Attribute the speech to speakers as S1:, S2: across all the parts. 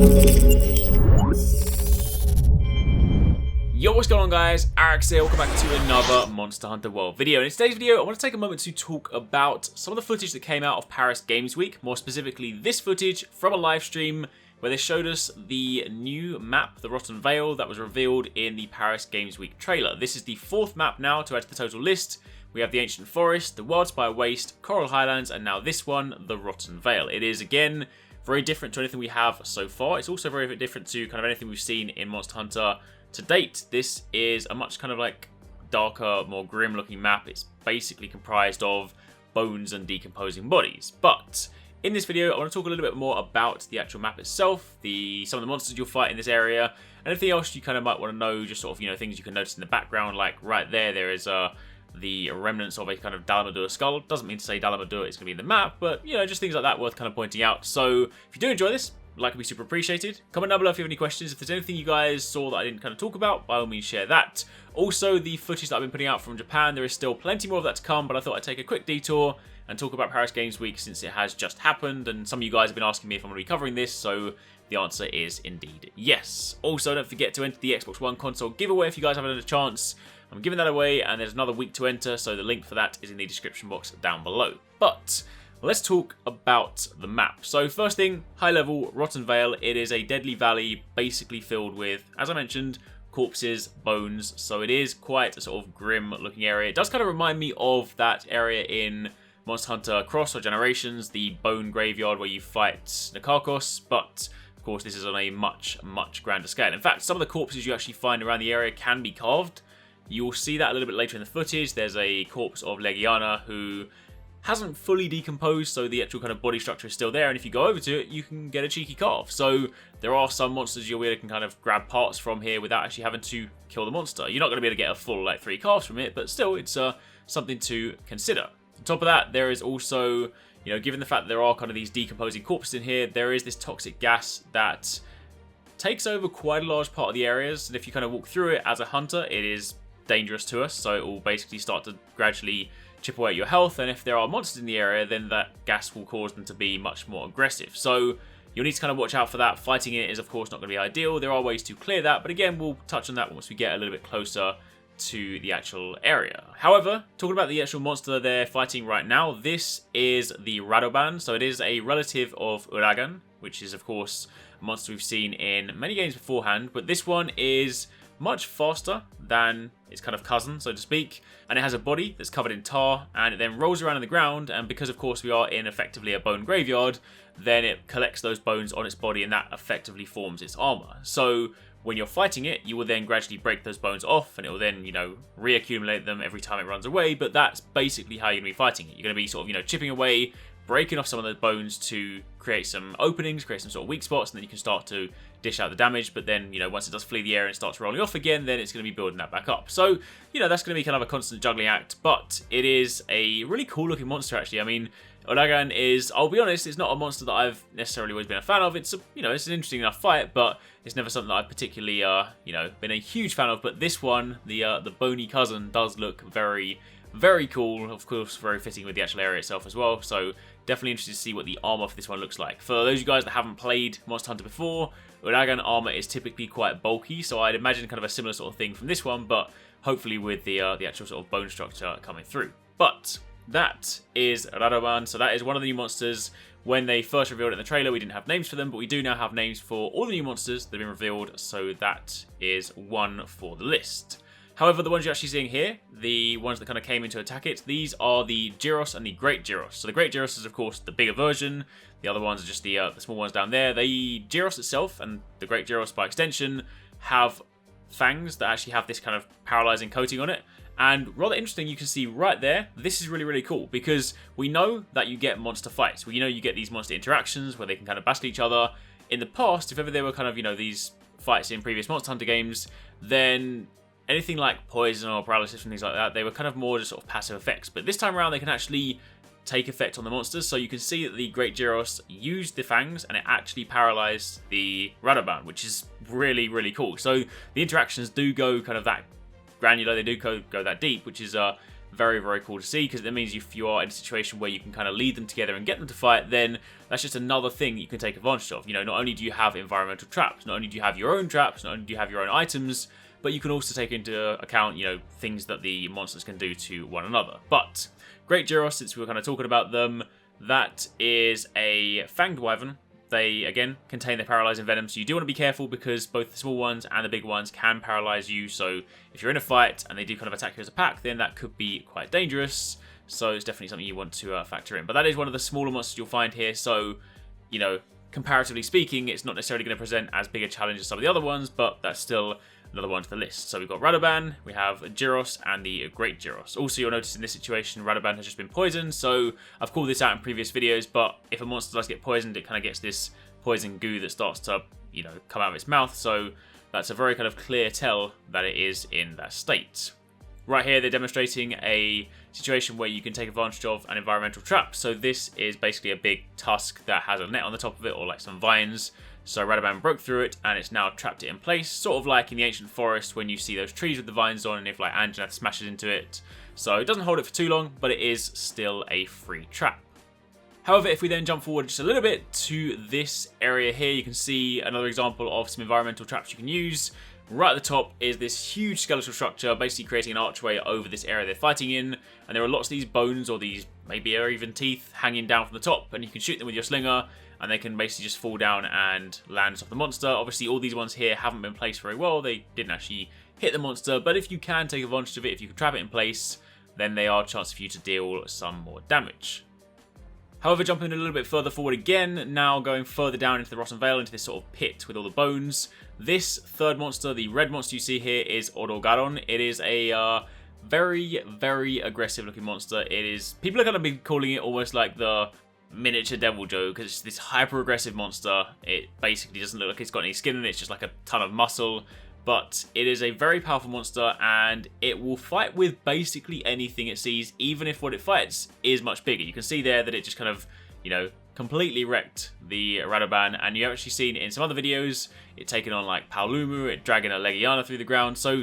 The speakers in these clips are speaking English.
S1: Yo, what's going on guys? Arekkz here, welcome back to another Monster Hunter World video. In today's video, I want to take a moment to talk about some of the footage that came out of Paris Games Week, more specifically this footage from a live stream where they showed us the new map, the Rotten Vale, that was revealed in the Paris Games Week trailer. This is the 4th map now to add to the total list. We have the Ancient Forest, the Wildspire Waste, Coral Highlands, and now this one, the Rotten Vale. It is, again, very different to anything we have so far. It's also very different to kind of anything we've seen in Monster Hunter to date. This is a much kind of like darker, more grim looking map. It's basically comprised of bones and decomposing bodies. But in this video, I want to talk a little bit more about the actual map itself, some of the monsters you'll fight in this area, and anything else you kind of might want to know, just sort of, things you can notice in the background. Like right there is the remnants of a kind of Dalamadur skull. Doesn't mean to say Dalamadur is going to be in the map, but, just things like that worth kind of pointing out. So if you do enjoy this, like would be super appreciated. Comment down below if you have any questions. If there's anything you guys saw that I didn't kind of talk about, by all means share that. Also, the footage that I've been putting out from Japan, there is still plenty more of that to come, but I thought I'd take a quick detour and talk about Paris Games Week since it has just happened, and some of you guys have been asking me if I'm going to be covering this, so the answer is indeed yes. Also, don't forget to enter the Xbox One console giveaway if you guys haven't had a chance. I'm giving that away, and there's another week to enter, so the link for that is in the description box down below. But let's talk about the map. So first thing, high level, Rotten Vale. It is a deadly valley basically filled with, as I mentioned, corpses, bones. So it is quite a sort of grim looking area. It does kind of remind me of that area in Monster Hunter Cross or Generations, the bone graveyard where you fight Nakarkos, but of course this is on a much grander scale. In fact, some of the corpses you actually find around the area can be carved. You'll see that a little bit later in the footage. There's a corpse of Legiana who hasn't fully decomposed, so the actual kind of body structure is still there, and if you go over to it, you can get a cheeky carve. So there are some monsters you'll be able to can kind of grab parts from here without actually having to kill the monster. You're not going to be able to get a full, 3 carves from it, but still, it's something to consider. On top of that, there is also, given the fact that there are kind of these decomposing corpses in here, there is this toxic gas that takes over quite a large part of the areas, and if you kind of walk through it as a hunter, it is dangerous to us, so it will basically start to gradually chip away at your health, and if there are monsters in the area, then that gas will cause them to be much more aggressive. So you'll need to kind of watch out for that. Fighting it is of course not going to be ideal. There are ways to clear that, but again, we'll touch on that once we get a little bit closer to the actual area. However, talking about the actual monster they're fighting right now, this is the Radoban. So it is a relative of Uragan, which is of course a monster we've seen in many games beforehand, but this one is much faster than its kind of cousin, so to speak, and it has a body that's covered in tar, and it then rolls around in the ground, and because of course we are in effectively a bone graveyard, then it collects those bones on its body, and that effectively forms its armor. So when you're fighting it, you will then gradually break those bones off, and it will then, reaccumulate them every time it runs away, but that's basically how you're going to be fighting it. You're going to be sort of, chipping away, breaking off some of the bones to create some openings, create some sort of weak spots, and then you can start to dish out the damage. But then, once it does flee the air and starts rolling off again, then it's going to be building that back up. So, that's going to be kind of a constant juggling act, but it is a really cool looking monster, actually. I mean, Uragan is, I'll be honest, it's not a monster that I've necessarily always been a fan of. It's, it's an interesting enough fight, but it's never something that I've particularly, been a huge fan of. But this one, the bony cousin, does look very cool. Of course, very fitting with the actual area itself as well. So definitely interested to see what the armor for this one looks like. For those of you guys that haven't played Monster Hunter before, Uragan armor is typically quite bulky, so I'd imagine kind of a similar sort of thing from this one, but hopefully with the actual sort of bone structure coming through. But that is Radoban, so that is one of the new monsters. When they first revealed it in the trailer, we didn't have names for them, but we do now have names for all the new monsters that have been revealed, so that is one for the list. However, the ones you're actually seeing here, the ones that kind of came in to attack it, these are the Gyros and the Great Gyros. So the Great Gyros is, of course, the bigger version. The other ones are just the small ones down there. The Gyros itself, and the Great Gyros by extension, have fangs that actually have this kind of paralyzing coating on it. And rather interesting, you can see right there, this is really cool, because we know that you get monster fights. We know you get these monster interactions where they can kind of battle each other. In the past, if ever there were kind of, these fights in previous Monster Hunter games, then anything like poison or paralysis and things like that, they were kind of more just sort of passive effects. But this time around, they can actually take effect on the monsters. So you can see that the Great Gyros used the fangs and it actually paralyzed the Radoban, which is really cool. So the interactions do go kind of that granular, they do go that deep, which is very, very cool to see, because that means if you are in a situation where you can kind of lead them together and get them to fight, then that's just another thing you can take advantage of. You know, not only do you have environmental traps, not only do you have your own traps, not only do you have your own items, but you can also take into account, you know, things that the monsters can do to one another. But Great Gyros, since we were kind of talking about them, that is a Fanged Wyvern. They, again, contain their paralyzing venom, so you do want to be careful because both the small ones and the big ones can paralyze you. So if you're in a fight and they do kind of attack you as a pack, then that could be quite dangerous. So it's definitely something you want to factor in. But that is one of the smaller monsters you'll find here. So, you know, comparatively speaking, it's not necessarily going to present as big a challenge as some of the other ones, but that's still another one to the list. So we've got Radoban, we have Gyros, and the Great Gyros. Also, you'll notice in this situation, Radoban has just been poisoned, so I've called this out in previous videos, but if a monster does get poisoned, it kind of gets this poison goo that starts to, you know, come out of its mouth, so that's a very kind of clear tell that it is in that state. Right here, they're demonstrating a situation where you can take advantage of an environmental trap. So this is basically a big tusk that has a net on the top of it, or like some vines. So Radoban broke through it, and it's now trapped it in place, sort of like in the ancient forest when you see those trees with the vines on, and if like Anjanath smashes into it. So it doesn't hold it for too long, but it is still a free trap. However, if we then jump forward just a little bit to this area here, you can see another example of some environmental traps you can use. Right at the top is this huge skeletal structure, basically creating an archway over this area they're fighting in, and there are lots of these bones, or these maybe are even teeth, hanging down from the top, and you can shoot them with your slinger, and they can basically just fall down and land off the monster. Obviously, all these ones here haven't been placed very well. They didn't actually hit the monster, but if you can take advantage of it, if you can trap it in place, then they are a chance for you to deal some more damage. However, jumping a little bit further forward again, now going further down into the Rotten Vale, into this sort of pit with all the bones, this third monster, the red monster you see here, is Odolgaron. It is a very, very aggressive looking monster. It is, people are going to be calling it almost like the miniature Devil Joe, because it's this hyper aggressive monster. It basically doesn't look like it's got any skin in it, it's just like a ton of muscle. But it is a very powerful monster, and it will fight with basically anything it sees, even if what it fights is much bigger. You can see there that it just kind of, you know, completely wrecked the Radoban, and you have actually seen in some other videos it taking on like Paolumu, it dragging a Legiana through the ground. So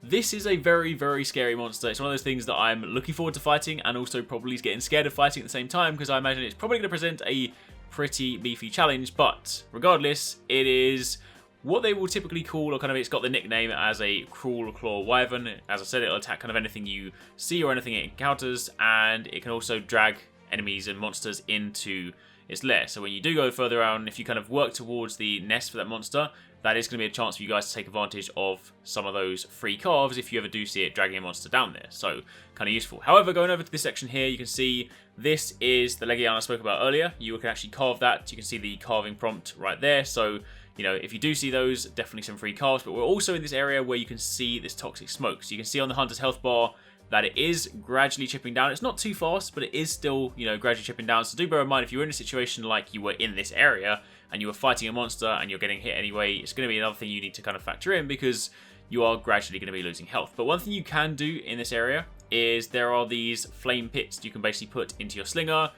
S1: this is a very, very scary monster. It's one of those things that I'm looking forward to fighting, and also probably getting scared of fighting at the same time, because I imagine it's probably going to present a pretty beefy challenge. But regardless, it is what they will typically call, or kind of, it's got the nickname as a Cruel Claw Wyvern. As I said, it'll attack kind of anything you see or anything it encounters, and it can also drag enemies and monsters into its lair. So when you do go further around, if you kind of work towards the nest for that monster, that is going to be a chance for you guys to take advantage of some of those free carves if you ever do see it dragging a monster down there. So kind of useful. However, going over to this section here, you can see this is the Legiana I spoke about earlier. You can actually carve that. You can see the carving prompt right there. So, you know, if you do see those, definitely some free carves. But we're also in this area where you can see this toxic smoke. So you can see on the Hunter's health bar that it is gradually chipping down. It's not too fast, but it is still, you know, gradually chipping down. So do bear in mind, if you're in a situation like you were in this area and you were fighting a monster and you're getting hit anyway, it's going to be another thing you need to kind of factor in, because you are gradually going to be losing health. But one thing you can do in this area is there are these flame pits you can basically put into your slinger,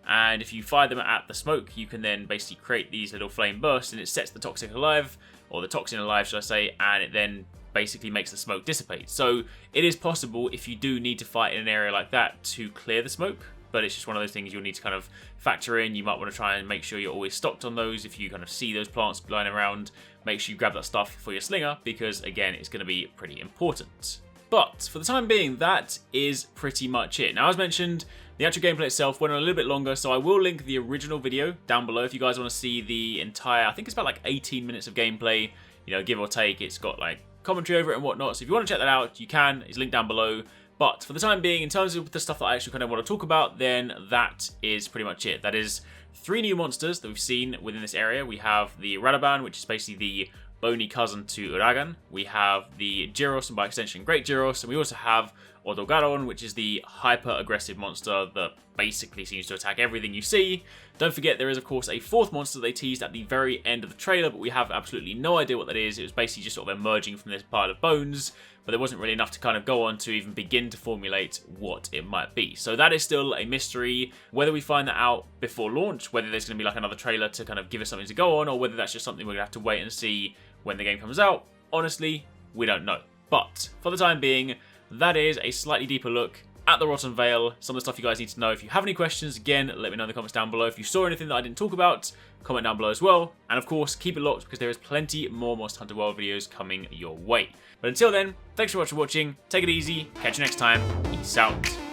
S1: and if you fire them at the smoke, you can then basically create these little flame bursts, and it sets the toxic alive, or the toxin alive, should I say, and it then basically makes the smoke dissipate. So it is possible, if you do need to fight in an area like that, to clear the smoke, but it's just one of those things you'll need to kind of factor in. You might want to try and make sure you're always stocked on those. If you kind of see those plants lying around, make sure you grab that stuff for your slinger, because again, it's going to be pretty important. But for the time being, that is pretty much it. Now, as mentioned, the actual gameplay itself went on a little bit longer, so I will link the original video down below if you guys want to see the entire, I think it's about like 18 minutes of gameplay, you know, give or take. It's got like commentary over it and whatnot, so if you want to check that out, you can. It's linked down below. But for the time being, in terms of the stuff that I actually kind of want to talk about, then that is pretty much it. That is 3 new monsters that we've seen within this area. We have the Radoban, which is basically the bony cousin to Uragan. We have the Gyros, and by extension Great Gyros, and we also have Odolgaron, which is the hyper-aggressive monster that basically seems to attack everything you see. Don't forget, there is of course a 4th monster they teased at the very end of the trailer, but we have absolutely no idea what that is. It was basically just sort of emerging from this pile of bones, but there wasn't really enough to kind of go on to even begin to formulate what it might be. So that is still a mystery. Whether we find that out before launch, whether there's going to be like another trailer to kind of give us something to go on, or whether that's just something we're going to have to wait and see when the game comes out, honestly, we don't know. But for the time being, that is a slightly deeper look at the Rotten Vale, some of the stuff you guys need to know. If you have any questions, again, let me know in the comments down below. If you saw anything that I didn't talk about, comment down below as well. And of course, keep it locked because there is plenty more Monster Hunter World videos coming your way. But until then, thanks so much for watching, take it easy, catch you next time, peace out.